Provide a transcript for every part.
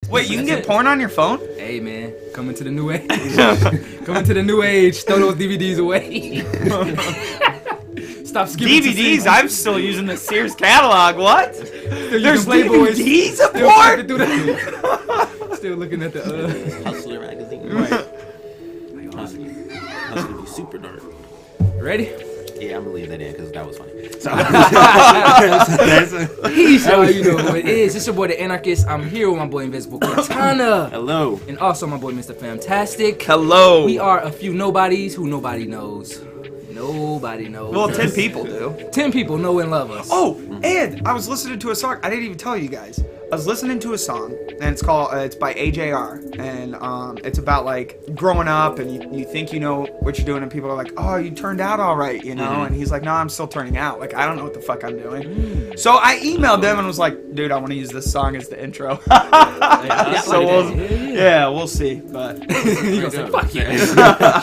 Wait, you can get porn on your phone? Hey man, coming to the new age. Coming to the new age. Throw those DVDs away. Stop skipping DVDs? I'm still using the Sears catalog. What? There's Playboys. DVDs of porn? Still looking at the Hustler magazine. Right. Hustler be super dark. Ready? Yeah, I'm gonna leave that in because that was funny. Peace, y'all. You know who it is. It's your boy the Anarchist. I'm here with my boy Invisiblekatana. Hello. And also my boy Mr. Fantastic. Hello. We are a few nobodies who nobody knows. Nobody knows. Well, 10 people do. 10 people know and love us. Oh, and I was listening to a song. I didn't even tell you guys. I was listening to a song, and it's called. It's by AJR, and it's about like growing up, and you think you know what you're doing, and people are like, "Oh, you turned out all right," you know. And he's like, "No, I'm still turning out. Like I don't know what the fuck I'm doing." So I emailed them and was like, "Dude, I want to use this song as the intro." So we'll see. But You gonna say, fuck you.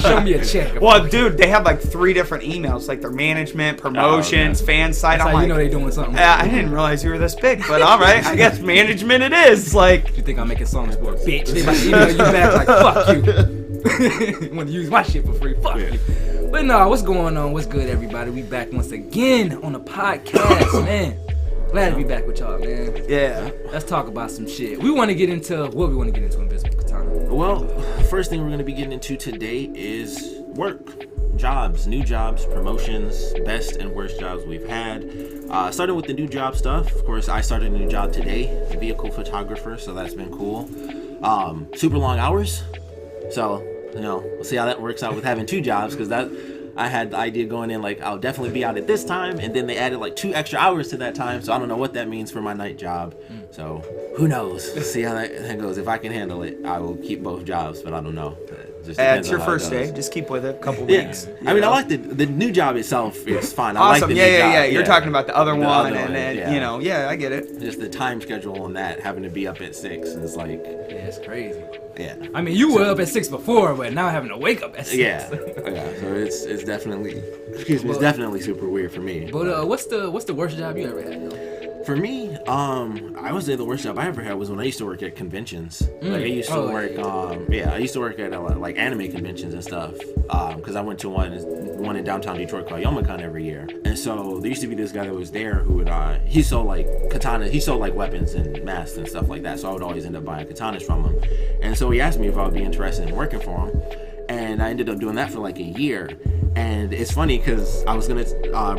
Show me a check. well, dude, they have like 3 different emails, like their management, promotions, fan site. That's I'm how like, you know they doing something. I didn't realize you were this big, but all right, I guess management it is. Like, You think I'm making songs for a bitch? They about to email you back like, fuck you. Want to use my shit for free? Fuck you. But no, what's going on? What's good, everybody? We back once again on the podcast, man. Glad to be back with y'all, man. yeah. Let's talk about some shit. We want to get into what we want to get into Invisiblekatana. Well, first thing we're gonna be getting into today is work. Jobs, new jobs, promotions, best and worst jobs we've had. Starting with the new job stuff. Of course, I started a new job today, vehicle photographer, so that's been cool. Super long hours, so we'll see how that works out with having 2 jobs, because I had the idea going in like I'll definitely be out at this time, and then they added like 2 extra hours to that time, so I don't know what that means for my night job. So who knows? Let's see how that goes. If I can handle it, I will keep both jobs, but I don't know. Just It's depends your on how it first goes. day. Just keep with it a couple Yeah, weeks. I mean, I like the new job itself. It's fine. I Awesome. like the new yeah. job. You're talking about the other The one, other and one, then yeah. I get it. Just the time schedule on that, having to be up at 6 is like, Yeah, it's crazy. yeah, I mean, you were up at 6 before, but now having to wake up at 6. yeah. So it's definitely, it's definitely super weird for me. But what's the worst job you ever had, though? For me, I would say the worst job I ever had was when I used to work at conventions. Like I used to work, I used to work at like anime conventions and stuff. Because I went to one in downtown Detroit called Youmacon every year. And so there used to be this guy that was there who would he sold like katanas, he sold like weapons and masks and stuff like that. So I would always end up buying katanas from him. And so he asked me if I would be interested in working for him. And I ended up doing that for like a year. And it's funny because I was gonna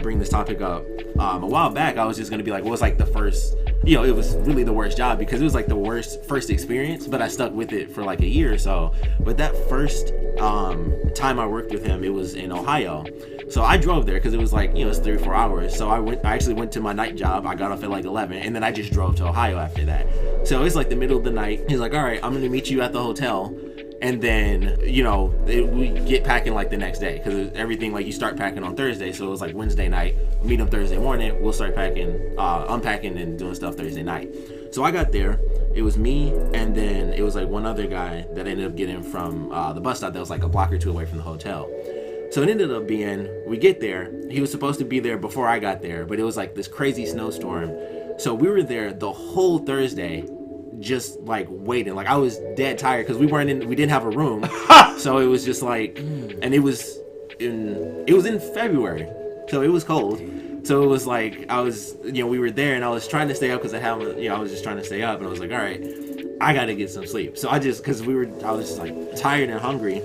bring this topic up a while back. I was just gonna be like, what was like the first, it was really the worst job, because it was like the worst first experience, but I stuck with it for like a year or so. But that first time I worked with him, it was in Ohio. So I drove there because it was like, it's 3 or 4 hours. So I actually went to my night job. I got off at like 11, and then I just drove to Ohio after that. So it's like the middle of the night. He's like, all right, I'm gonna meet you at the hotel. And then, we get packing like the next day, because everything, like, you start packing on Thursday. So it was like Wednesday night, meet them Thursday morning. We'll start packing, unpacking and doing stuff Thursday night. So I got there. It was me, and then it was like one other guy that I ended up getting from the bus stop that was like a block or 2 away from the hotel. So it ended up being, we get there. He was supposed to be there before I got there, but it was like this crazy snowstorm. So we were there the whole Thursday, just like waiting. Like I was dead tired because we didn't have a room. So it was just like, and it was in February, so it was cold. So it was like we were there, and I was trying to stay up because I was just trying to stay up, and I was like, all right, I gotta get some sleep. So I was just like tired and hungry,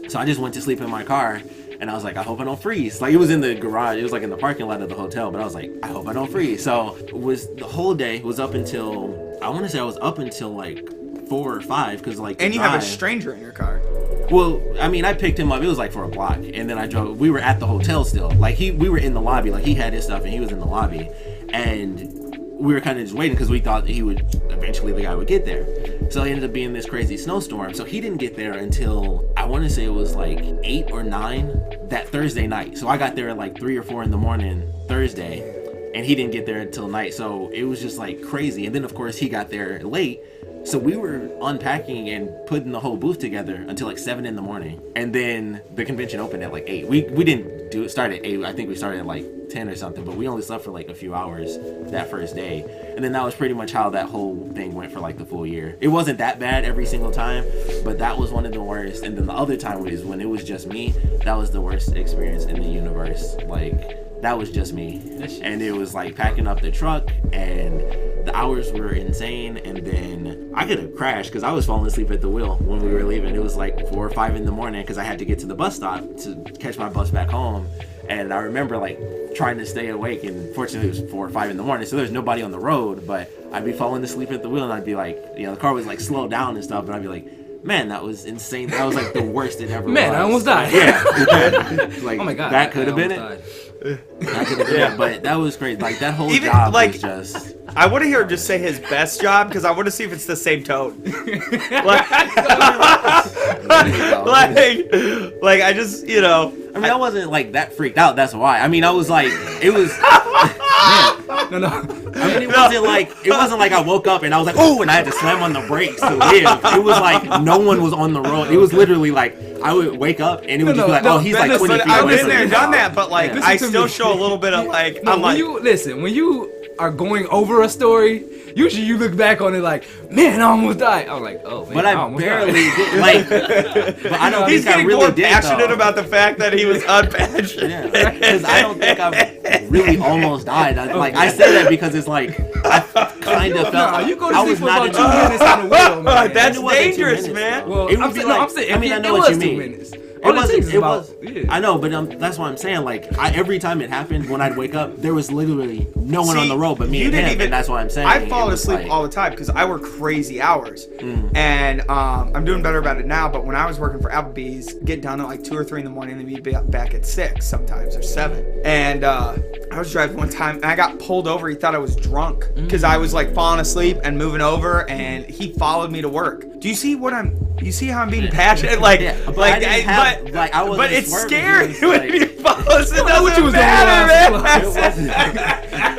so I just went to sleep in my car. And I was like, I hope I don't freeze. Like, it was in the garage. It was like in the parking lot of the hotel. But I was like, I hope I don't freeze. So the whole day was up until, I want to say I was up until like 4 or 5. Because like, And you have a stranger in your car. Well, I mean, I picked him up. It was like for a block. And then I drove. We were at the hotel still. Like, we were in the lobby. Like, he had his stuff and he was in the lobby. And we were kind of just waiting because we thought the guy would get there. So it ended up being this crazy snowstorm. So he didn't get there until, I want to say it was like 8 or 9 that Thursday night. So I got there at like 3 or 4 in the morning Thursday, and he didn't get there until night. So it was just like crazy. And then of course he got there late. So we were unpacking and putting the whole booth together until like 7 in the morning. And then the convention opened at like 8. We didn't start at 8. I think we started at like 10 or something, but we only slept for like a few hours that first day. And then that was pretty much how that whole thing went for like the full year. It wasn't that bad every single time, but that was one of the worst. And then the other time was when it was just me. That was the worst experience in the universe. Like, that was just me. And it was like packing up the truck, and the hours were insane. And then I could have crashed because I was falling asleep at the wheel when we were leaving. It was like 4 or 5 in the morning because I had to get to the bus stop to catch my bus back home. And I remember like trying to stay awake, and fortunately it was 4 or 5 in the morning, so there's nobody on the road, but I'd be falling asleep at the wheel, and I'd be like, you know, the car was like slowed down and stuff, and I'd be like, man, that was insane. That was like the worst it ever was. Man, I almost died. Yeah. Like, oh my God. That could have been it. That could have been it, but that was crazy. Like, that whole job like, was just... I want to hear him just say his best job, because I want to see if it's the same tone. like, I just, you know... I mean, I wasn't, like, that freaked out, that's why. I mean, I was, like, it was... No. I mean, it wasn't like I woke up and I was like, oh, and I had to slam on the brakes to live. It was like no one was on the road. It was literally like I would wake up and it would just be like, oh, he's like 20 feet I've away been from there, me. done that, but like I still me. show a little bit of like. No, I'm like, when you are going over a story, usually you look back on it like, man, I almost died. I'm like, oh man, but I barely did, like. But I don't he's think I getting really more did. Passionate though. about the fact that he was unpassionate. Yeah, because I don't think I really almost died. I say that because it's like I kind of felt. You go to I sleep was for not about 2 minutes on the wheel, man. That's It wasn't 2 dangerous, minutes, man. though. Well, It would I'm be saying, like, I'm saying, I mean, I know it what you was 2 mean. minutes. It All wasn't. takes is It about- was. yeah. I know, but that's what I'm saying. Like, every time it happened, when I'd wake up, there was literally no one on the road but me and him. And that's what I'm saying. I fall It was asleep like- all the time because I work crazy hours, and I'm doing better about it now. But when I was working for Applebee's, get done at like 2 or 3 in the morning, and we'd be back at 6 sometimes or 7. And I was driving one time, and I got pulled over. He thought I was drunk because I was like falling asleep and moving over, and he followed me to work. Do you see what I'm? You see how I'm being passionate? Like, Yeah, but like, I didn't have, like, I wasn't but it's swerving, scary it was when like- you fall asleep. It know what you doesn't was matter, doing man. last It wasn't.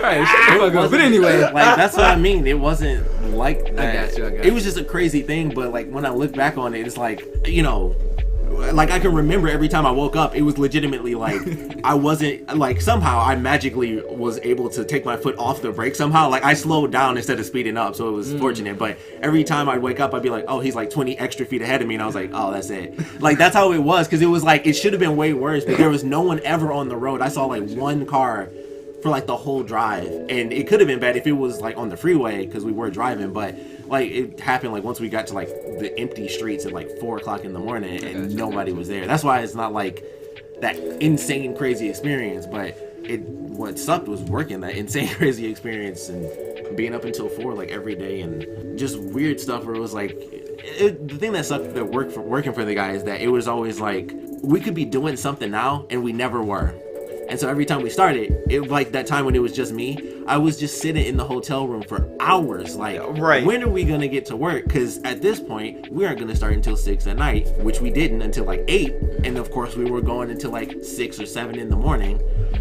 Right, shut the fuck up. But anyway, Like, that's what I mean. It wasn't like that. I got you. It was just a crazy thing, but like when I look back on it, it's like, you know, like I can remember every time I woke up, it was legitimately like I wasn't like somehow I magically was able to take my foot off the brake somehow. Like I slowed down instead of speeding up, so it was fortunate. But every time I'd wake up, I'd be like, oh, he's like 20 extra feet ahead of me, and I was like, oh, that's it. Like that's how it was, because it was like it should have been way worse, but there was no one ever on the road. I saw like one car for like the whole drive, and it could have been bad if it was like on the freeway because we were driving, but like it happened like once we got to like the empty streets at like 4 o'clock in the morning and nobody was there. That's why it's not like that insane crazy experience, but what sucked was working that insane crazy experience and being up until 4 like every day and just weird stuff where it was like the thing that sucked that working for the guy is that it was always like we could be doing something now and we never were. And so every time we started, it like that time when it was just me, I was just sitting in the hotel room for hours. Like, Right. when are we going to get to work? Because at this point, we aren't going to start until 6 at night, which we didn't until like 8. And of course, we were going until like 6 or 7 in the morning.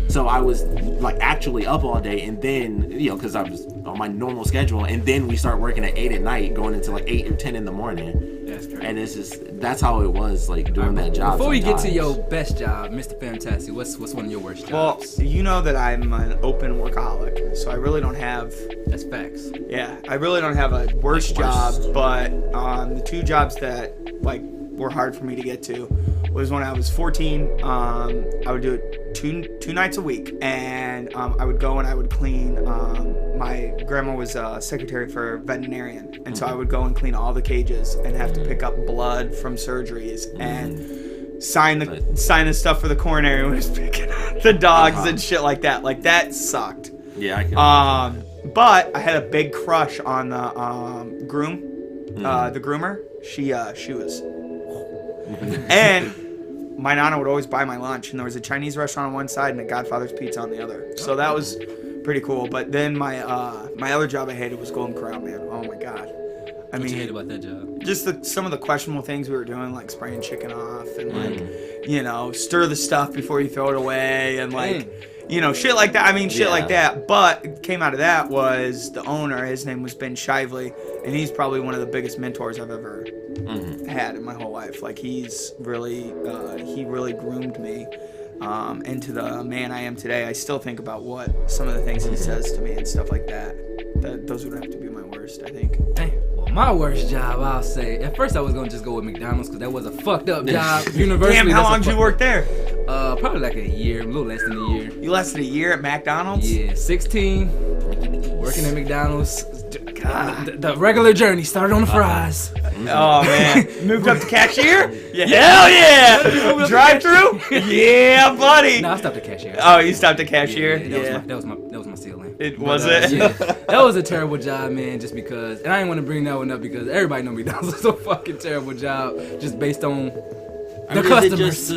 So I was like actually up all day. And then, you know, because I was on my normal schedule. And then we start working at 8 at night, going until like 8 or 10 in the morning. that's crazy. And it's just, that's how it was like doing that job. Before we get to sometimes. your best job, Mr. Fantastic, what's one of your worst Well, jobs? you know that I'm an open workaholic, so I really don't have. That's facts. Yeah, I really don't have a worst job, but the 2 jobs that like were hard for me to get to was when I was 14. I would do it two nights a week, and I would go and I would clean. My grandma was a secretary for a veterinarian, and so I would go and clean all the cages and have to pick up blood from surgeries and sign the stuff for the coronary when I was picking up the dogs and shit like that. Like that sucked. Yeah, I can. But I had a big crush on the groom, the groomer. She was, and my nana would always buy my lunch, and there was a Chinese restaurant on one side and a Godfather's Pizza on the other. So that was pretty cool. But then my other job I hated was Golden Corral, man. Oh my god. I What mean, you hate about that job? just some of the questionable things we were doing, like spraying chicken off and like, you know, stir the stuff before you throw it away and like, you know, shit like that. I mean, shit like that. But it came out of that was the owner. His name was Ben Shively, and he's probably one of the biggest mentors I've ever had in my whole life. Like he's really, he really groomed me. into the man I am today, I still think about what some of the things he says to me and stuff like that. Those would have to be my worst, I think. Well, my worst job, I'll say. At first, I was gonna just go with McDonald's because that was a fucked up job. Universally, Damn, how long did you work there? Probably like a year, a little less than a year. You lasted a year at McDonald's? Yeah, 16, working at McDonald's. God. The regular journey started on the fries. Oh man, moved up to cashier? Yeah. Hell yeah! Drive through? Yeah, buddy. No, I stopped at cashier. Oh, you stopped at cashier? Yeah. That was my ceiling. It was it? Yeah, that was a terrible job, man. Just because, and I didn't want to bring that one up because everybody know McDonald's was a fucking terrible job, just based on the customers.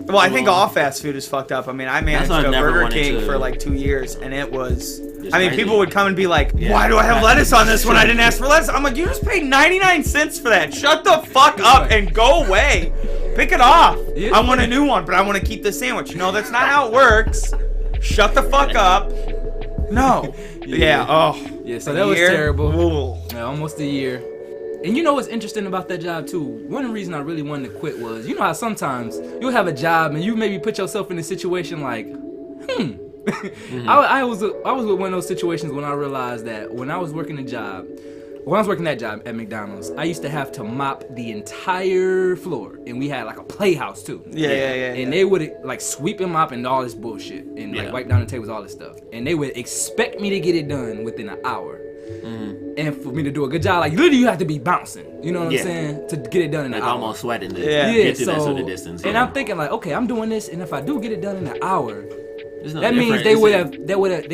Well, I think all fast food is fucked up. I mean, I managed a Burger King for like 2 years, and it was. I mean, people would come and be like, "Why do I have lettuce on this when I didn't ask for lettuce?" I'm like, "You just paid 99 cents for that. Shut the fuck up and go away. Pick it off. I want a new one, but I want to keep the sandwich." No, that's not how it works. Shut the fuck up. No. Yeah. Oh. Yeah. So that was terrible. Yeah, almost a year. And you know what's interesting about that job too? One reason I really wanted to quit was, you know how sometimes you'll have a job and you maybe put yourself in a situation like, Mm-hmm. I was with one of those situations when I realized that when I was working that job at McDonald's, I used to have to mop the entire floor, and we had like a playhouse too. Yeah. And they would like sweep and mop and all this bullshit, and like wipe down the tables, all this stuff. And they would expect me to get it done within an hour. And for me to do a good job, like literally you have to be bouncing, you know what I'm saying, to get it done in an hour. Almost sweating to get to that sort of distance. And I'm thinking like, okay, I'm doing this, and if I do get it done in an hour, that means they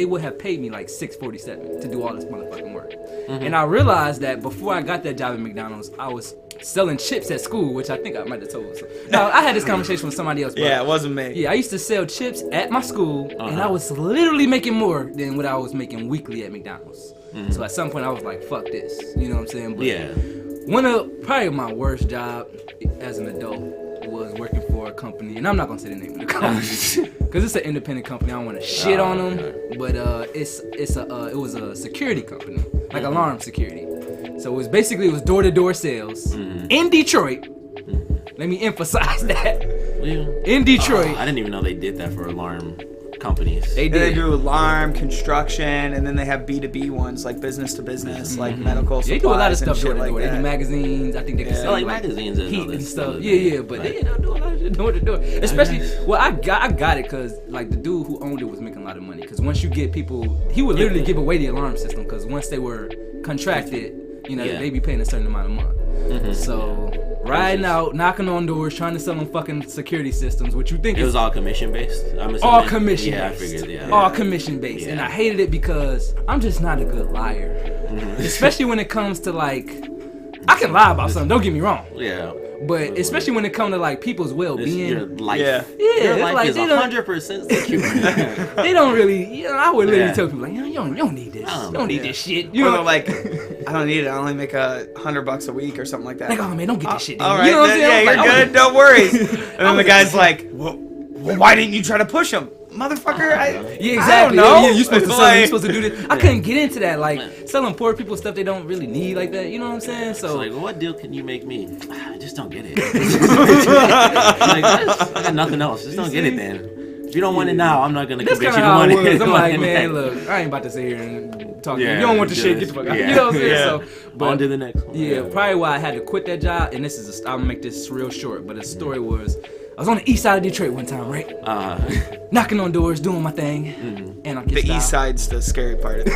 would have paid me like $6.47 to do all this motherfucking work. And I realized that before I got that job at McDonald's, I was selling chips at school, which I think I might have told. No, I had this conversation with somebody else. Yeah, it wasn't me. Yeah, I used to sell chips at my school, and I was literally making more than what I was making weekly at McDonald's. So at some point I was like, fuck this, you know what I'm saying? But one of probably my worst job as an adult was working for a company, and I'm not gonna say the name of the company because it's an independent company. I don't want to shit on them, but it was a security company, like alarm security. So it was door-to-door sales in Detroit. Let me emphasize that. In Detroit. I didn't even know they did that for alarm companies. They do alarm, construction, and then they have B2B ones, like business to business, like medical supplies. They do a lot of stuff door to like door. They do magazines. I think they can sell like magazines and heat and stuff. Yeah, but they don't do a lot of shit door to door. Especially, well, I got it because like the dude who owned it was making a lot of money. Because once you get people, he would literally give away the alarm system. Because once they were contracted, you know, they be paying a certain amount a month. So riding out, knocking on doors, trying to sell them fucking security systems, which you think it was all commission based. All commission based. Yeah, I figured. All commission based, and I hated it because I'm just not a good liar, especially when it comes to like, I can lie about something. Don't get me wrong. Yeah. But especially when it comes to like people's well-being, your life. Your life like, is 100% secure. They don't really, you know. I would literally tell people like, you don't need this. You don't need this shit. You know, like, I don't need it. I only make $100 a week or something like that. Like, oh man, don't get this shit. All right, you know what I'm saying? You're good. Don't worry. And then the guy's like, well, why didn't you try to push him? Motherfucker, exactly. I don't know. Yeah, you're supposed to sell. You're supposed to do this. I couldn't get into that, like selling poor people stuff they don't really need, like that. You know what I'm saying? So like, well, what deal can you make me? I just don't get it. Like, I got nothing else. Just don't get it, then. If you don't want it now, I'm not gonna convince you to want it. I'm like, man, look, I ain't about to sit here and talk to you. You don't want the shit, get the fuck out. You know what I'm saying? So, but on to the next one. Yeah, probably why I had to quit that job, and this is I'm gonna make this real short, but the story was, I was on the east side of Detroit one time, right? Knocking on doors, doing my thing, and I get the east side's the scary part.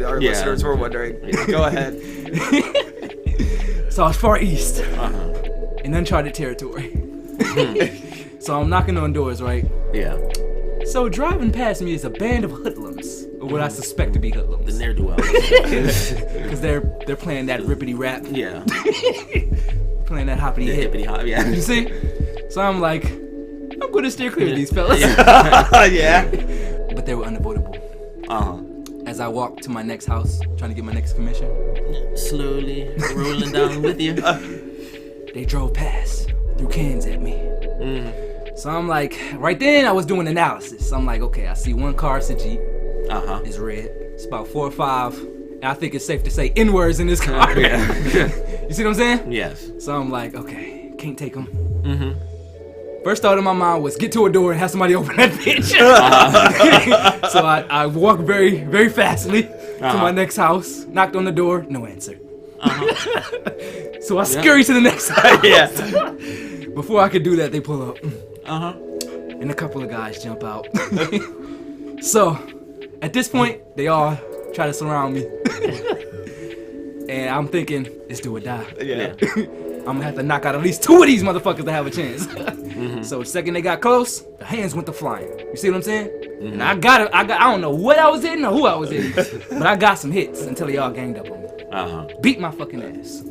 Our listeners were wondering. Go ahead. So I was far east, in uncharted territory. So I'm knocking on doors, right? Yeah. So driving past me is a band of hoodlums, or what I suspect to be hoodlums. The ne'er-do-wells. Because they're playing that rippity rap. Yeah. Playing that hoppity hip. Hippity hop, yeah. You see? So I'm like, I'm going to steer clear of these fellas. Yeah. But they were unavoidable. As I walked to my next house, trying to get my next commission. Slowly rolling down with you. They drove past, threw cans at me. So I'm like, right then I was doing analysis. I'm like, okay, I see one car, it's a Jeep. It's red. It's about 4 or 5. And I think it's safe to say N-words in this car. You see what I'm saying? Yes. So I'm like, okay, can't take them. First thought in my mind was get to a door and have somebody open that bitch. So I walked very, very fastly to my next house, knocked on the door, no answer. So I scurry to the next house. Before I could do that, they pull up. And a couple of guys jump out. So at this point, they all try to surround me. And I'm thinking, it's do or die. Yeah. I'm gonna have to knock out at least 2 of these motherfuckers to have a chance. So the second they got close, the hands went to flying. You see what I'm saying? And I don't know what I was hitting or who I was hitting, but I got some hits until they all ganged up on me. Beat my fucking ass.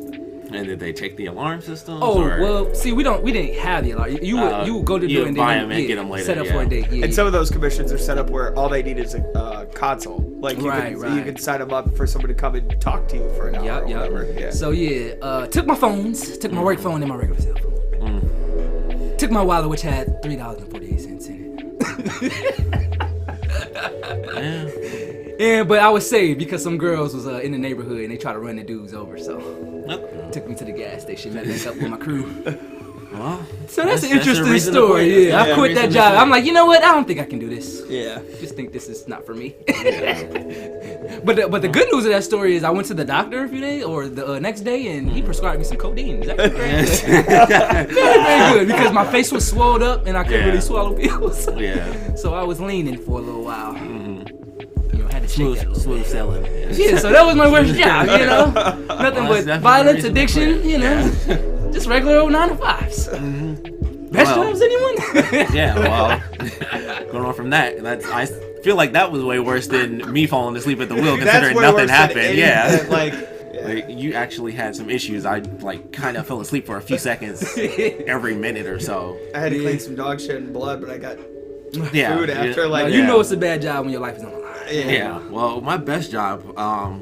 And did they check the alarm system? Well, see, we didn't have the alarm. You would go to the door and buy them and get them later. Set up for a date. And some of those commissions are set up where all they need is a console. Like you can sign them up for somebody to come and talk to you for an hour or whatever. Yeah. So took my phones, took my work phone and my regular cell phone. Took my wallet, which had $3.48 in it. Yeah, but I was saved because some girls was in the neighborhood and they tried to run the dudes over. So took me to the gas station, met back up with my crew. Well, so that's an interesting story. Yeah, I quit that job. I'm like, you know what? I don't think I can do this. Yeah, just think this is not for me. But the good news of that story is I went to the doctor a few days or the next day and he prescribed me some codeine. Is that correct? Very good because my face was swelled up and I couldn't really swallow pills. So I was leaning for a little while. Had to shake that smooth selling. Yeah, so that was my worst job. Nothing but violence, addiction. Just regular old 9 to 5s. Best jobs, anyone? Going on from that, I feel like that was way worse than me falling asleep at the wheel, considering nothing happened. Like, you actually had some issues. I kind of fell asleep for a few seconds every minute or so. I had to clean some dog shit and blood, but I got food after. You know it's a bad job when your life is on the line. Well, my best job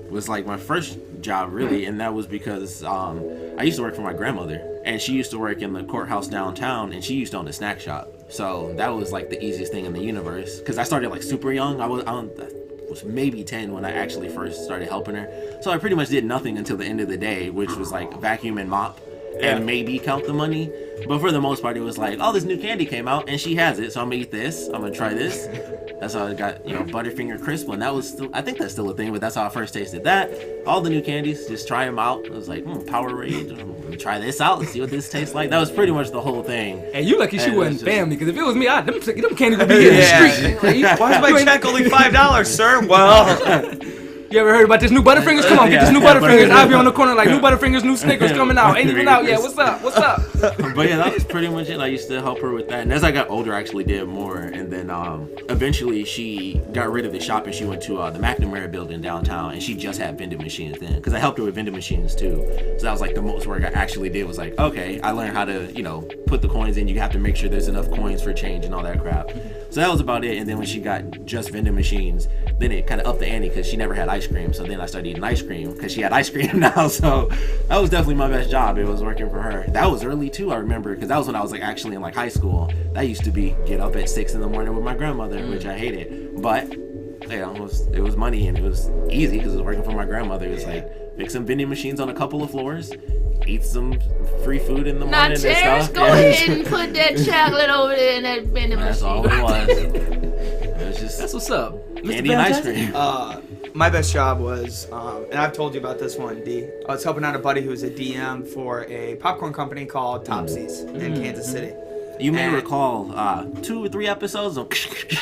was my first job really, and that was because I used to work for my grandmother, and she used to work in the courthouse downtown, and she used to own a snack shop. So that was the easiest thing in the universe because I started super young. I was maybe 10 when I actually first started helping her. So I pretty much did nothing until the end of the day, which was vacuum and mop. And maybe count the money, but for the most part it was this new candy came out and she has it, so I'm gonna eat this, I'm gonna try this. That's how I got Butterfinger Crisp, and that was still, I think that's still a thing, but that's how I first tasted that. All the new candies, just try them out. It was Powerade, try this out, let's see what this tastes like. That was pretty much the whole thing. And you lucky she wasn't family, because if it was me, them candies would be in the street. Why is my check only $5, sir? Well. You ever heard about this new Butterfingers? Come on, get this new Butterfingers. I'll be on the corner new Butterfingers, new Snickers coming out. Ain't even out yet. What's up? But that was pretty much it. I used to help her with that. And as I got older, I actually did more. And then eventually she got rid of the shop and she went to the McNamara building downtown. And she just had vending machines then. Because I helped her with vending machines too. So that was the most work I actually did was okay, I learned how to, put the coins in. You have to make sure there's enough coins for change and all that crap. So that was about it. And then when she got just vending machines, then it kind of upped the ante because she never had ice cream. So then I started eating ice cream because she had ice cream now. So that was definitely my best job. It was working for her. That was early too, I remember, because that was when I was actually in high school. That used to be get up at 6 a.m. with my grandmother, which I hated. But it was money and it was easy because it was working for my grandmother. It was fix some vending machines on a couple of floors, eat some free food in the morning and stuff. Go ahead and put that chocolate over there in that vending machine. That's all it was. It was just that's what's up. Candy and ice cream. My best job was, and I've told you about this one, D. I was helping out a buddy who was a DM for a popcorn company called Topsy's in Kansas City. You may recall 2 or 3 episodes of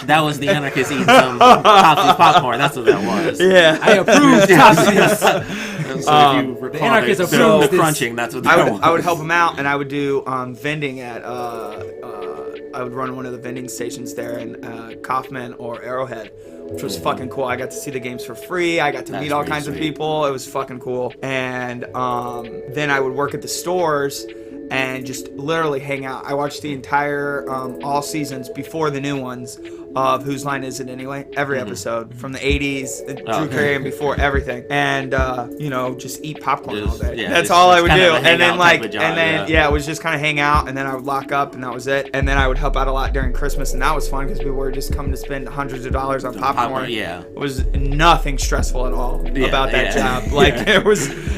that was the anarchist eating some Topsy's popcorn. That's what that was. Yeah, I approve Topsy's. So if you recall the anarchist approves the crunching, that's what that was. I would help him out, and I would do vending at. I would run one of the vending stations there in Kaufman or Arrowhead, which was fucking cool. I got to see the games for free. I got to meet all kinds of people. It was fucking cool. And then I would work at the stores and just literally hang out. I watched the entire all seasons before the new ones of Whose Line Is It Anyway? Every episode from the 80s, Drew Carey and before everything. And just eat popcorn all day. Yeah, that's all I would do. And then it was just kind of hang out, and then I would lock up, and that was it. And then I would help out a lot during Christmas, and that was fun because we were just coming to spend hundreds of dollars on popcorn. It was nothing stressful at all about that job.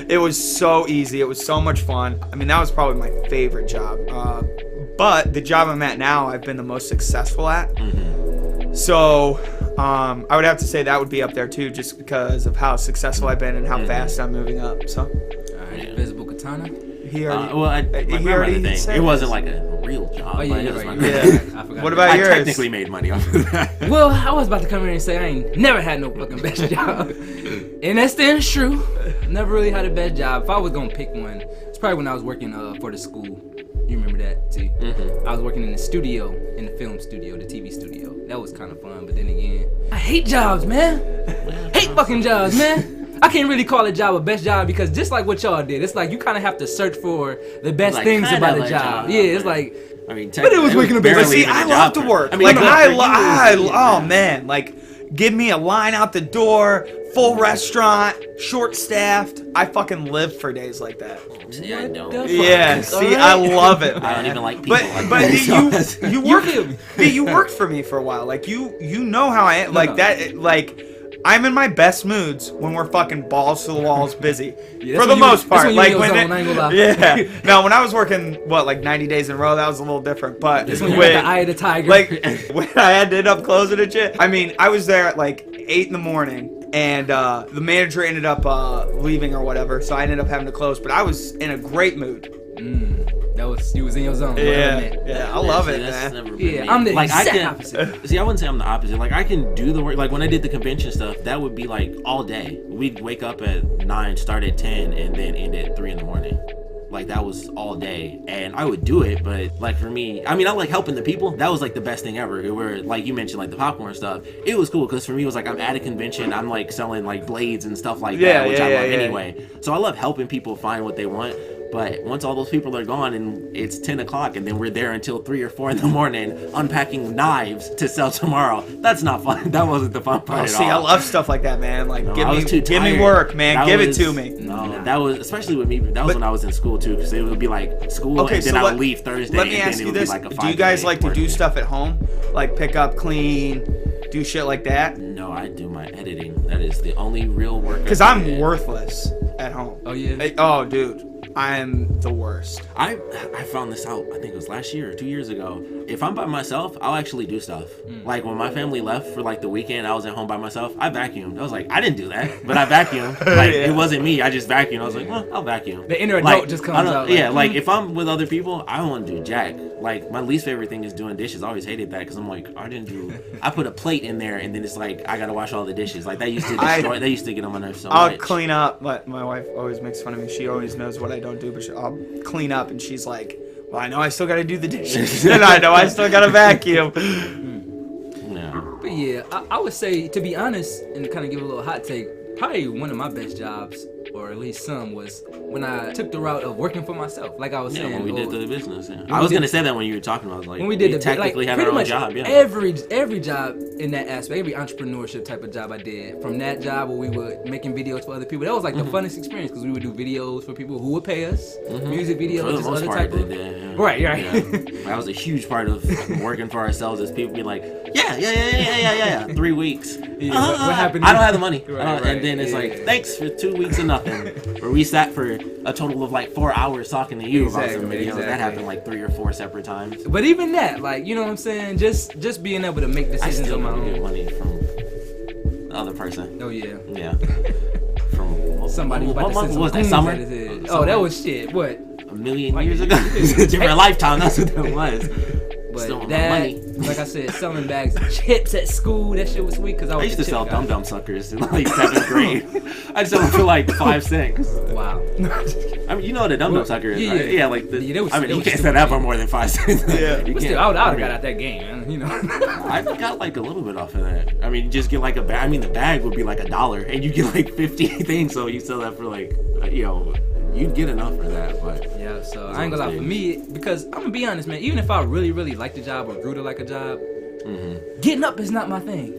It was so easy. It was so much fun. I mean, that was probably my favorite job. But the job I'm at now, I've been the most successful at. So I would have to say that would be up there too, just because of how successful I've been and how fast I'm moving up. So. All right, Invisiblekatana. He already. My grandmother thing. It wasn't like a real job. Oh, yeah, but it was right. my Yeah. grandmother. I forgot. What about yours? I technically made money off of that. Well, I was about to come here and say I ain't never had no fucking best job. And that stands true. Never really had a best job. If I was gonna pick one, it's probably when I was working for the school. You remember that, too? I was working in the studio, in the film studio, the TV studio. That was kind of fun, but then again, I hate jobs, man. Hate fucking jobs, man. I can't really call a job a best job because just like what y'all did, it's like you kind of have to search for the best Like, things kinda about a like job. job, Yeah, it's like, I mean, but it was waking up. But see, I love to work. I mean, Like, look, oh man, like, give me a line out the door, full restaurant, short-staffed. I fucking live for days like that. See, I don't. What the Yeah, fuck? see, Alright. I love it, man. I don't even like people. But like that, so- you worked you worked for me for a while. Like you know how I am. Like No. that. Like I'm in my best moods when we're fucking balls to the walls busy. Yeah, For that's the when you- most that's part, when you like in your when zone, I ain't gonna lie. yeah. Now when I was working like 90 days in a row, that was a little different. But That's when you got the eye of the tiger. like when I had to end up closing and shit. I mean, I was there at like 8 in the morning. And the manager ended up leaving or whatever, so I ended up having to close. But I was in a great mood. You was in your zone. Yeah, I love See, it, that's man. never been Yeah, me. I'm the like, I exact can, opposite. See, I wouldn't say I'm the opposite. Like, I can do the work. Like, when I did the convention stuff, that would be like all day. We'd wake up at 9, start at 10, and then end at 3 in the morning. Like, that was all day. And I would do it, but, like, for me, I mean, I like helping the people. That was, like, the best thing ever. Where, like, you mentioned, like, the popcorn stuff. It was cool, because for me, it was like, I'm at a convention. I'm, like, selling, like, blades and stuff like that, which I love anyway. So I love helping people find what they want. But once all those people are gone and it's 10 o'clock and then we're there until 3 or 4 in the morning unpacking knives to sell tomorrow, that's not fun. That wasn't the fun part at See, all. I love stuff like that, man. Like, No, give I was too me tired. work, man. That Give was- it to me. No, that was, especially with me, that was when I was in school too, because it would be like school Okay, and then so I would leave Thursday let me and ask then it you would this: be like a 5 do you guys like to do work stuff at home, like pick up, clean, do shit like that? week. No, I do my editing. That is the only real work. Because I I'm do. worthless at home. Oh, yeah? Like, oh, dude, I'm the worst. I found this out, I think it was last year or 2 years ago. If I'm by myself, I'll actually do stuff. Like when my family left for like the weekend, I was at home by myself. I vacuumed. I was like, I didn't do that, but I vacuumed. Like Yeah. it wasn't me. I just vacuumed. I was like, well, I'll vacuum. The inner Like, adult just comes I don't- out. Yeah, Like, like if I'm with other people, I don't want to do jack. Like my least favorite thing is doing dishes. I always hated that because I'm like, I didn't do. I put a plate in there and then it's like I gotta wash all the dishes. Like that used to destroy. They used to get on my nerves so I'll much. clean up. But my wife always makes fun of me. She always knows what I don't do, but I'll clean up, and she's like, "Well, I know I still got to do the dishes, and I know I still got to vacuum." Yeah. But yeah, I would say, to be honest, and to kind of give a little hot take, probably one of my best jobs, or at least some, was when I took the route of working for myself. Like I was Yeah, saying, when we did or- the business. Yeah. we I was did- gonna say that when you were talking about, like, when we did the technically had pretty our own much job. Yeah. every job in that aspect, every entrepreneurship type of job I did, from that job where we were making videos for other people, that was like the funnest experience because we would do videos for people who would pay us, music videos, For the just most other part, type they of. did. Yeah. Right. Yeah. That was a huge part of working for ourselves. Is people be like, yeah. 3 weeks. Yeah, what happened? I don't have the money. Right, and then it's yeah. like, thanks for 2 weeks of nothing. Where we sat for a total of like 4 hours talking to you about some videos. Exactly. That happened like 3 or 4 separate times. But even that, like, you know what I'm saying? Just being able to make I decisions still on my never get own. money from the other person. Oh yeah. Yeah. From Somebody was what about to month send was some that? coons Summer? at his head. Oh, that was shit. What? a million years ago. Different lifetime. That's what that was. But Still want my that, money. like I said, selling bags of chips at school, that shit was sweet because I was I used to the sell chip guy. dum-dum suckers in like 7th grade. I'd sell them for like 5 cents. Wow. I mean, you know what a dum-dum sucker is, yeah, right? Yeah, like the, yeah, they was- I mean, they you was can't sell that for more than 5 cents. Yeah. You But can't- still, I would I have mean, got out that game, man. You know. I got like a little bit off of that. I mean, you just get like a bag. I mean, the bag would be like $1, and you get like 50 things. So you sell that for like, you'd get enough for that. But Yeah, so I ain't gonna lie, for me, because I'm gonna be honest, man, even if I really, really liked the job or grew to like a job, getting up is not my thing.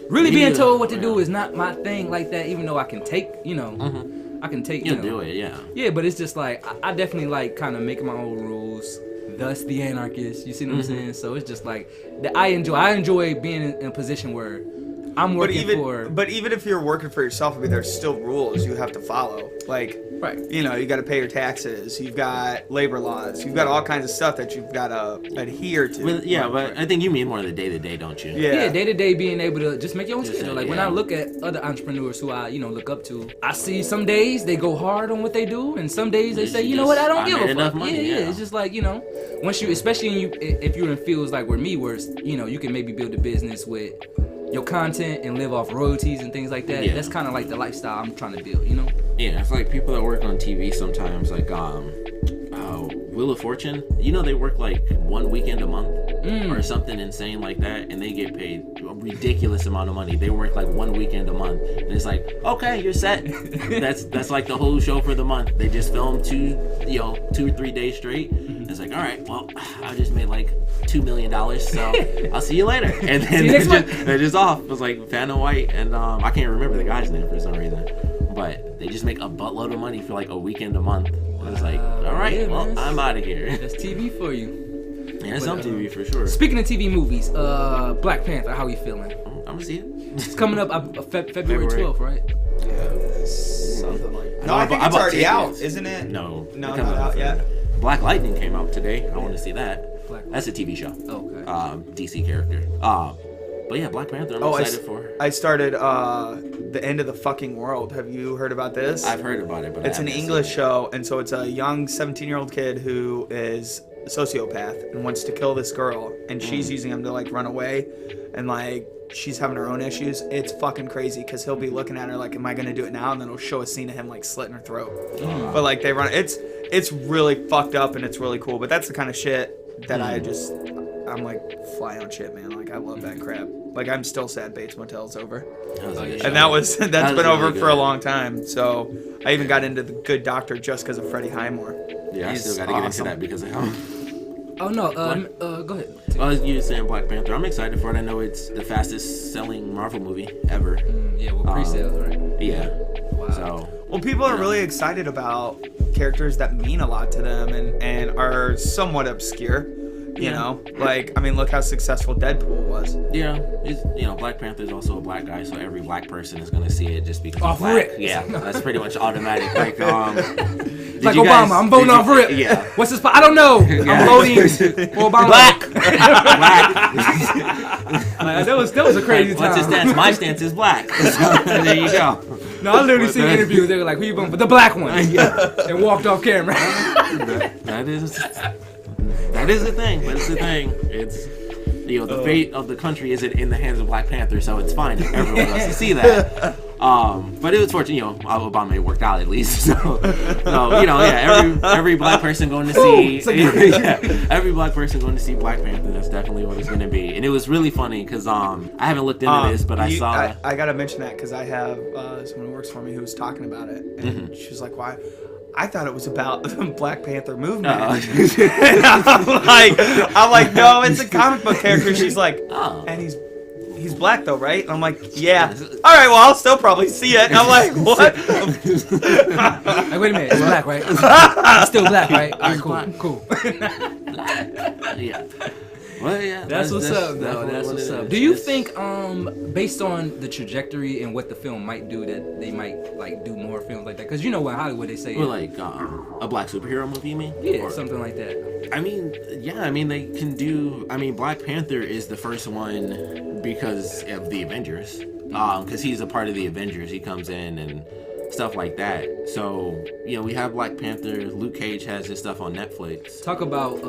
Really Me being neither. told what to do Yeah. is not my thing like that, even though I can take, I can take, you'll do it, yeah. Yeah, but it's just like, I definitely like kind of making my own rules, thus the anarchist, you see what I'm saying? So it's just like, I enjoy being in a position where I'm But working for... even if you're working for yourself, I mean, there's still rules you have to follow. Like, Right. You know, you got to pay your taxes. You've got labor laws. You've got all kinds of stuff that you've got to adhere to. Well, yeah, but I think you mean more of the day-to-day, don't you? Yeah. Day to day, being able to just make your own schedule. Like when yeah. I look at other entrepreneurs who I look up to, I see some days they go hard on what they do, and some days they say, you know what, I don't give a fuck. Money, yeah. It's just like, you know, once you, especially if you're in fields like where you know, you can maybe build a business with your content and live off royalties and things like that. Yeah. That's kind of like the lifestyle I'm trying to build, you know? Yeah, it's like people that work on TV sometimes, like Wheel of Fortune. You know, they work like 1 weekend a month or something insane like that, and they get paid a ridiculous amount of money. They work like 1 weekend a month, and it's like, okay, you're set. That's like the whole show for the month. They just film 2 or 3 days straight. It's like, all right, well, I just made like $2 million, so I'll see you later. And then they're just off. It was like Vanna White and I can't remember the guy's name for some reason, but they just make a buttload of money for like a weekend a month. And it's like, all right, yeah, well, man. I'm out of here. That's TV for you. Yeah, some TV for sure. Speaking of TV movies, Black Panther, how you feeling? I'm gonna see it. It's coming up February 12th, right? Something like that. No, I I think bought it's already tickets. out, isn't it? No, No, it not comes out yet. Black Lightning came out today. I want to see that. Black That's a TV show. Okay. DC character. But yeah, Black Panther. I'm excited for. I started The End of the Fucking World. Have you heard about this? I've heard about it, but It's I an haven't English seen show, and so it's a young 17-year-old kid who is a sociopath and wants to kill this girl, and she's using him to like run away, and like she's having her own issues. It's fucking crazy because he'll be looking at her like, am I gonna do it now? And then it'll show a scene of him like slitting her throat. But like they run, it's really fucked up and it's really cool. But that's the kind of shit that I'm like fly on shit, man. Like I love that crap. Like I'm still sad Bates Motel's over. That was a good And show. that's been over really for a good. long time. So I even got into The Good Doctor just because of Freddie Highmore. Yeah, He's I still got to get into awesome. that because of him. Oh no, go ahead. Well, you were saying Black Panther. I'm excited for it. I know it's the fastest selling Marvel movie ever. Yeah, with pre-sales, right? Yeah. Wow. So. Well, people are really excited about characters that mean a lot to them and are somewhat obscure. You know, like I mean, look how successful Deadpool was. Yeah, Black Panther is also a black guy, so every black person is gonna see it just because Off he's black. rip. Yeah, that's pretty much automatic. Like, Like Obama, I'm voting off rip. Yeah. What's his? I don't know. I'm voting for Obama. Black. That was a crazy time. What's his stance? My stance is black. So, there you go. No, I literally seen interviews. They were like, "Who you voting for?" The black one. And walked off camera. That is the thing. That's the thing. It's the fate of the country isn't in the hands of Black Panther, so it's fine if everyone wants to see that. But it was fortunate, Obama worked out at least. So every black person going to see every black person going to see Black Panther. That's definitely what it's going to be. And it was really funny because I haven't looked into this, but I saw. I gotta mention that because I have someone who works for me who was talking about it, and she was like, "Why?" I thought it was about the Black Panther movement. And I'm like, no, it's a comic book character. She's like, and he's black though, right? And I'm like, yeah. All right, well, I'll still probably see it. And I'm like, what? Like, wait a minute, it's black, right? It's still black, right? All right, cool. Yeah. Well, yeah. That's what's up, though. That's what's up. Do you think, based on the trajectory and what the film might do, that they might like do more films like that? Because in Hollywood they say, Well, like a black superhero movie, you mean? yeah, Or- something like that. I mean, yeah, they can do. Black Panther is the first one because of the Avengers. Because he's a part of the Avengers. He comes in and stuff like that. So, we have Black Panther. Luke Cage has his stuff on Netflix. Talk about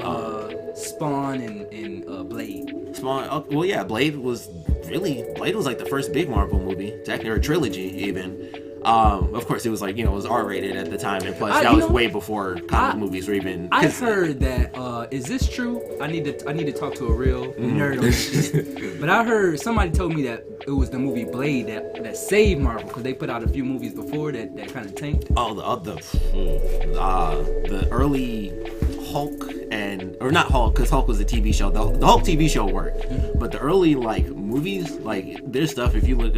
Spawn and Blade. Spawn. Well, yeah, Blade was like the first big Marvel movie, technically, or trilogy even. Of course, it was like, it was R-rated at the time, and plus that was way before comic movies were even. I heard that. Is this true? I need to talk to a real nerd on this. But I heard somebody told me that it was the movie Blade that saved Marvel because they put out a few movies before that kind of tanked. Oh, the early Hulk or not Hulk, because Hulk was a TV show. The Hulk TV show worked, but the early movies, there's stuff. If you look,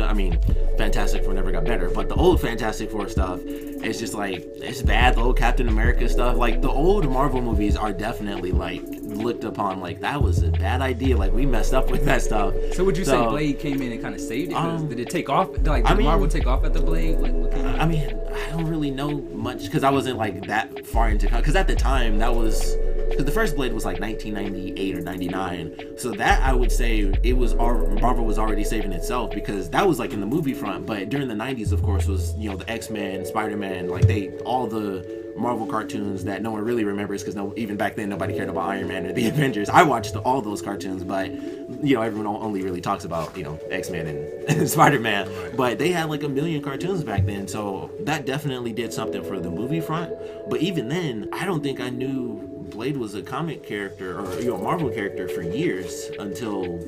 Fantastic Four never got better, but the old Fantastic Four stuff it's just like, it's bad. The old Captain America stuff, like the old Marvel movies are definitely like looked upon like that was a bad idea. Like we messed up with that stuff. So would you say Blade came in and kind of saved it? 'Cause did it take off? Like did Marvel take off at the Blade? What came I mean, I don't really know much because I wasn't like that far into. Because at the time that was. Because the first Blade was like 1998 or 99, so that I would say it was Marvel was already saving itself because that was like in the movie front. But during the 90s, of course, was the X-Men, Spider-Man, like all the Marvel cartoons that no one really remembers because even back then nobody cared about Iron Man or the Avengers. I watched all those cartoons, but everyone only really talks about X-Men and Spider-Man. But they had like a million cartoons back then, so that definitely did something for the movie front. But even then, I don't think I knew Blade was a comic character or a Marvel character for years until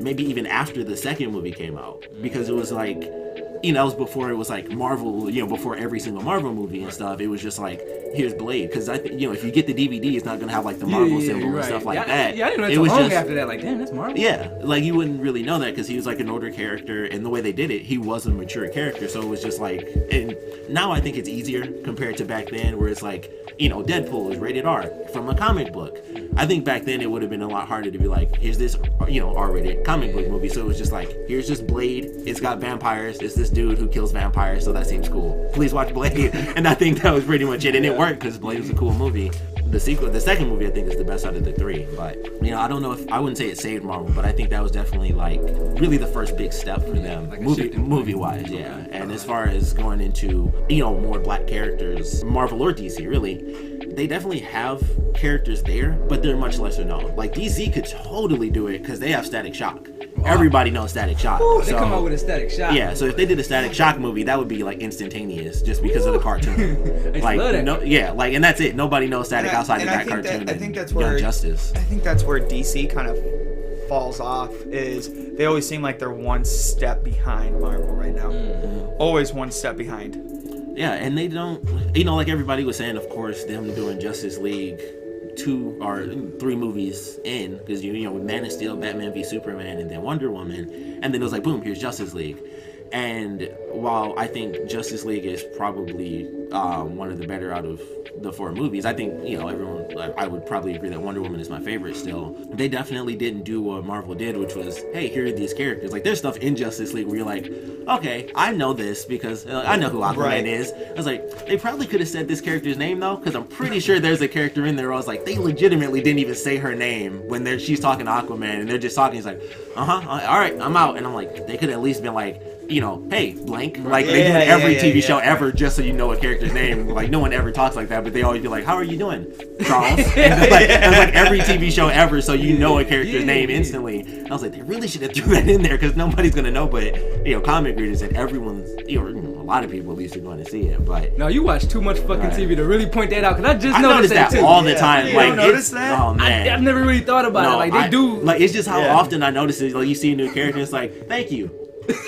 maybe even after the second movie came out, because it was like it was before it was like Marvel, before every single Marvel movie and stuff. It was just like, here's Blade, because I think if you get the DVD, it's not gonna have like the Marvel symbol and stuff like that. Yeah, I didn't know it was long after that. Like, damn, that's Marvel. Yeah, like you wouldn't really know that because he was like an older character, and the way they did it, he was a mature character. So it was just like, and now I think it's easier compared to back then, where it's like, Deadpool is rated R from a comic book. I think back then it would have been a lot harder to be like, here's this, R-rated comic book movie. So it was just like, here's just Blade. It's got vampires. It's this dude who kills vampires. So that seems cool. Please watch Blade. And I think that was pretty much it. And it worked because Blade was a cool movie. The second movie, I think, is the best out of the three. But, I don't know I wouldn't say it saved Marvel, but I think that was definitely like really the first big step for them, like movie-wise, yeah. And as far as going into, more black characters, Marvel or DC, really, they definitely have characters there, but they're much lesser known. Like DC could totally do it because they have Static Shock. Everybody knows Static Shock. They come out with a Static Shock. Yeah, so if they did a Static Shock movie, that would be like instantaneous, just because of the cartoon. Like, and that's it. Nobody knows Static outside of that cartoon. I think that's where Justice. I think that's where DC kind of falls off. Is they always seem like they're one step behind Marvel right now. Always one step behind. Yeah, and they don't, like everybody was saying, of course, them doing Justice League 2 or 3 movies in, because with Man of Steel, Batman v Superman, and then Wonder Woman, and then it was like, boom, here's Justice League. And while I think Justice League is probably one of the better out of the 4 movies, I think everyone, I would probably agree that Wonder Woman is my favorite still. They definitely didn't do what Marvel did, which was, hey, here are these characters. Like, there's stuff in Justice League where you're like, okay, I know this because I know who Aquaman is. I was like, they probably could have said this character's name though, because I'm pretty sure there's a character in there where I was like, they legitimately didn't even say her name when she's talking to Aquaman, and they're just talking. He's like, all right, I'm out. And I'm like, they could at least been like, hey, blank. Like, they do in every TV show ever, just so you know a character's name. Like, no one ever talks like that, but they always be like, how are you doing, Charles? And it's like every TV show ever, so you know a character's name instantly. And I was like, they really should have threw that in there, because nobody's going to know, but, comic readers and everyone's, a lot of people at least are going to see it, but... No, you watch too much fucking TV to really point that out, because I just noticed that too. all the time. You like, don't notice that? Oh, man. I've never really thought about it. Like, they do... Like, it's just how often I notice it. Like, you see a new character, it's like, thank you.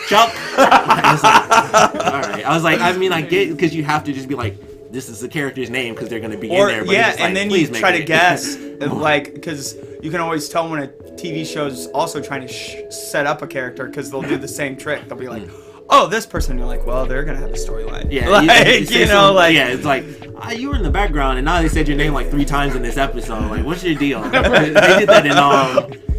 Chuck. I was like, all right. I was like, I get, because you have to just be like, this is the character's name because they're going to be in there. But yeah, just like, and then you try to guess, like, because you can always tell when a TV show's also trying to set up a character, because they'll do the same trick. They'll be like, oh, this person. You're like, well, they're going to have a storyline. Yeah. Like, yeah, it's like, you were in the background, and now they said your name like 3 times in this episode. Like, what's your deal? They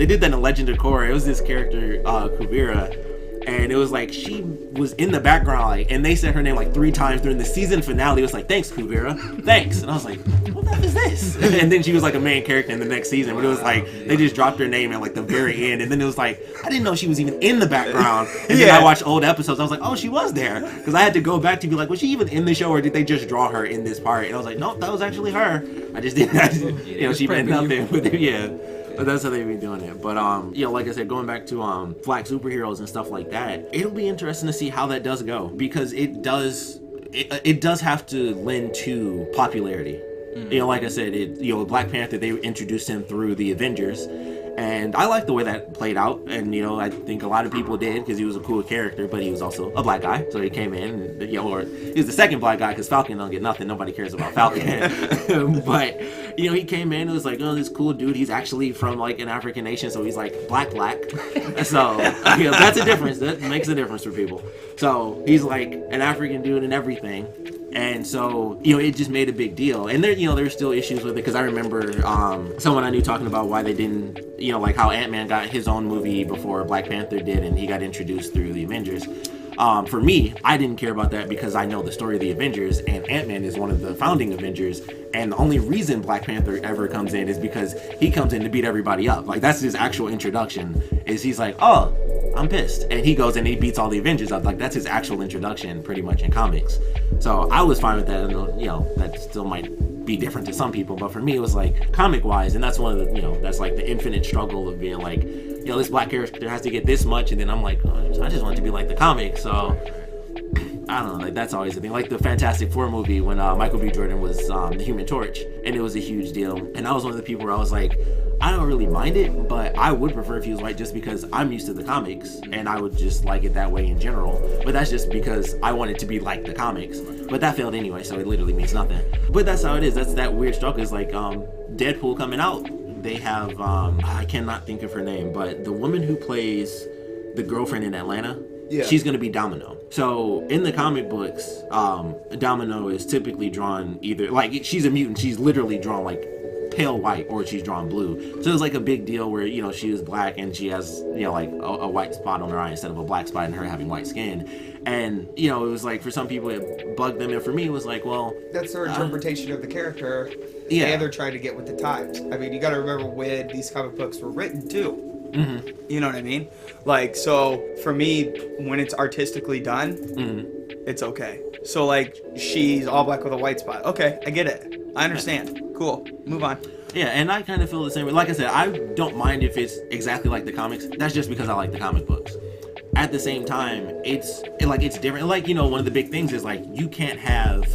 did that in Legend of Korra. It was this character, Kuvira. And it was like, she was in the background, like, and they said her name like 3 times during the season finale. It was like, thanks, Kuvira, thanks. And I was like, what the F is this? And then she was like a main character in the next season, but it was like, they just dropped her name at like the very end. And then it was like, I didn't know she was even in the background. And then I watched old episodes. I was like, oh, she was there. Because I had to go back to be like, was she even in the show, or did they just draw her in this part? And I was like, nope, that was actually her. I just didn't, she meant nothing. But but that's how they be doing it. But like I said, going back to black superheroes and stuff like that, it'll be interesting to see how that does go, because it does have to lend to popularity. Like I said, Black Panther, they introduced him through the Avengers, and I like the way that played out. And I think a lot of people did, because he was a cool character, but he was also a black guy, so he came in, or he was the second black guy, because Falcon don't get nothing. Nobody cares about Falcon. But he came in and was like, oh, this cool dude, he's actually from like an African nation, so he's like black. So that's a difference. That makes a difference for people. So he's like an African dude and everything, And so, it just made a big deal. And there, there's still issues with it, because I remember someone I knew talking about why they didn't, like how Ant-Man got his own movie before Black Panther did, and he got introduced through the Avengers. For me, I didn't care about that because I know the story of the Avengers, and Ant-Man is one of the founding Avengers, and the only reason Black Panther ever comes in is because he comes in to beat everybody up. Like, that's his actual introduction, is he's like, oh, I'm pissed, and he goes and he beats all the Avengers up. Like, that's his actual introduction pretty much in comics. So I was fine with that, and that still might be different to some people, but for me it was like comic wise, and that's one of the, that's like the infinite struggle of being like, this black character has to get this much, and then I'm like, I just want it to be like the comic. So I don't know, like that's always the thing. Like the Fantastic Four movie when Michael B. Jordan was the Human Torch, and it was a huge deal, and I was one of the people where I was like, I don't really mind it, but I would prefer if he was white just because I'm used to the comics and I would just like it that way in general. But that's just because I want it to be like the comics. But that failed anyway, so it literally means nothing. But that's how it is. That's that weird struggle. Is like Deadpool coming out. They have I cannot think of her name, but the woman who plays the girlfriend in Atlanta, she's gonna be Domino. So in the comic books, Domino is typically drawn either like she's a mutant. She's literally drawn like pale white, or she's drawn blue. So it's like a big deal where she is black and she has like a white spot on her eye instead of a black spot, and her having white skin. And it was like for some people it bugged them, and for me it was like, well, that's their interpretation of the character. Yeah, and they're trying to get with the times. I mean, you got to remember when these comic books were written too. Mm-hmm. You know what I mean? Like, so for me, when it's artistically done, it's okay. So like she's all black with a white spot. Okay, I get it. I understand. Cool. Move on. Yeah, and I kind of feel the same way. Like I said, I don't mind if it's exactly like the comics. That's just because I like the comic books. At the same time, it's different. Like, one of the big things is like you can't have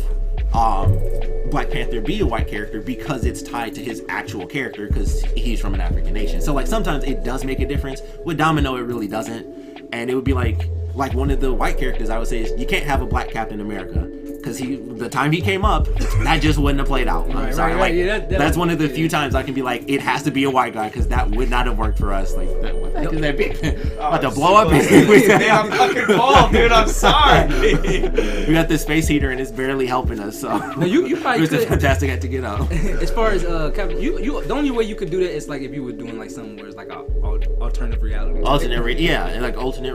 Black Panther be a white character because it's tied to his actual character because he's from an African nation. So like sometimes it does make a difference. With Domino, it really doesn't. And it would be like one of the white characters I would say is you can't have a black Captain America. Because the time he came up, that just wouldn't have played out. I'm sorry. Right. Yeah, that's one of the few times I can be like, it has to be a white guy, because that would not have worked for us. Like, what the heck is that big? About to blow up his I'm fucking bald, dude. I'm sorry. We got this space heater and it's barely helping us. So no, you probably it was a fantastic had to get out. As far as Captain, you the only way you could do that is like if you were doing like something where it's like a alternative reality. Alternate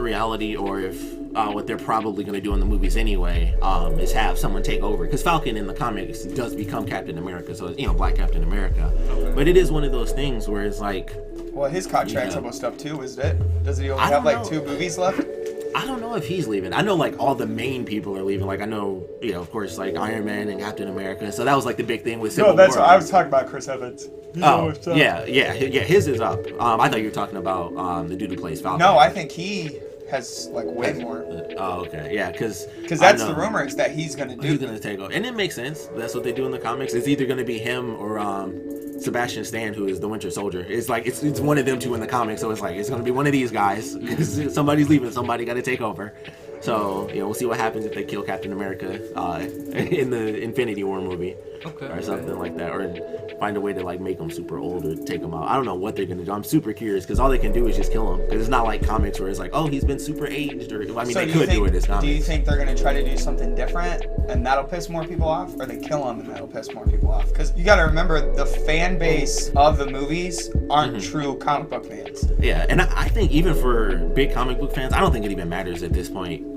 reality, or if. What they're probably going to do in the movies anyway is have someone take over, because Falcon in the comics does become Captain America, so it's, Black Captain America. Okay. But it is one of those things where it's like, well, his contract's almost up too, isn't it? Doesn't he only have like 2 movies left? I don't know if he's leaving. I know like all the main people are leaving. Like I know, of course, like Iron Man and Captain America. So that was like the big thing with Civil War. No, that's what I was talking about. Chris Evans. Yeah. His is up. I thought you were talking about the dude who plays Falcon. No, I think he has like way more. Oh, okay, yeah, because that's the rumor is that he's gonna do. He's gonna take over, and it makes sense. That's what they do in the comics. It's either gonna be him or Sebastian Stan, who is the Winter Soldier. It's like it's one of them two in the comics, so it's like it's gonna be one of these guys. Somebody's leaving, somebody got to take over. So we'll see what happens if they kill Captain America in the Infinity War movie, or something like that, or find a way to like make him super old or take him out. I don't know what they're gonna do. I'm super curious because all they can do is just kill him. Because it's not like comics where it's like, oh, he's been super aged, or I mean, they could do it as comics. Do you think they're gonna try to do something different and that'll piss more people off, or they kill him and that'll piss more people off? Because you got to remember the fan base of the movies aren't true comic book fans. Yeah, and I think even for big comic book fans, I don't think it even matters at this point.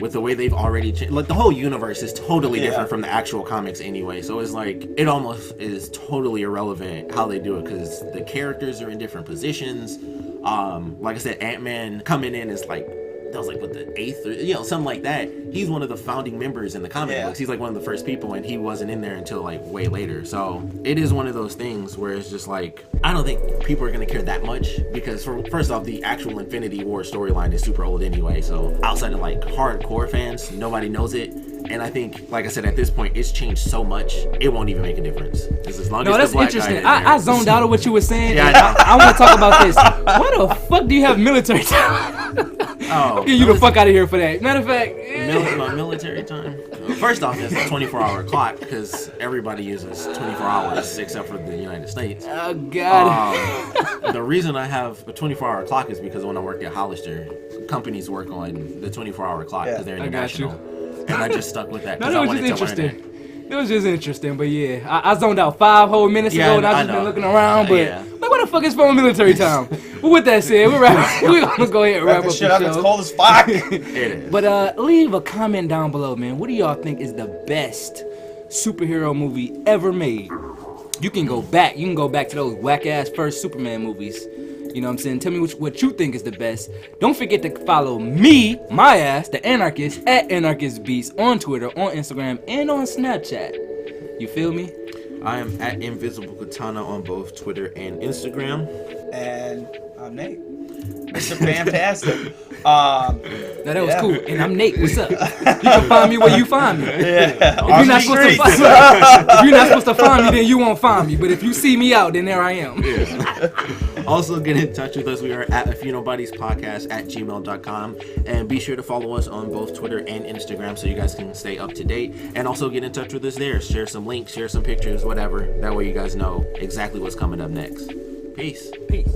With the way they've already changed, like the whole universe is totally different from the actual comics anyway. So it's like it almost is totally irrelevant how they do it because the characters are in different positions. Like I said, Ant-Man coming in is like that was like what the 8th or something like that. He's one of the founding members in the comic books. He's like one of the first people, and he wasn't in there until like way later. So it is one of those things where it's just like I don't think people are gonna care that much because first off, the actual Infinity War storyline is super old anyway. So outside of like hardcore fans, nobody knows it. And I think, like I said, at this point, it's changed so much, it won't even make a difference. As long as that's the black interesting. guy I zoned out of what you were saying. Yeah, I want to talk about this. Why the fuck do you have military time? I'll get you the fuck out of here for that. Matter of fact, my military time. First off, it's a 24-hour clock because everybody uses 24 hours except for the United States. Oh God. The reason I have a 24-hour clock is because when I worked at Hollister, companies work on the 24-hour clock because they're international. and I just stuck with that No, because that I was wanted just to learn interesting. it. It was just interesting, but yeah, I zoned out 5 whole minutes Yeah, ago, and I I've just know. been looking around. But Yeah. like, what the fuck is phone military time? But with that said, we're gonna go ahead and wrap up the shit up. It's show. cold as fuck. It is. But leave a comment down below, man. What do y'all think is the best superhero movie ever made? You can go back. You can go back to those whack ass first Superman movies. You know what I'm saying? Tell me what you think is the best. Don't forget to follow me, my ass, the Anarchist, at AnarchistBeast on Twitter, on Instagram, and on Snapchat. You feel me? I am at Invisiblekatana on both Twitter and Instagram. And I'm Nate. Mr. Fantastic. Now that was cool. And I'm Nate. What's up? You can find me where you find me. Yeah. If you're not supposed to find me, then you won't find me. But if you see me out, then there I am. Also, get in touch with us. We are at a few Nobodies podcast at gmail.com. And be sure to follow us on both Twitter and Instagram so you guys can stay up to date. And also get in touch with us there. Share some links, share some pictures, whatever. That way you guys know exactly what's coming up next. Peace. Peace.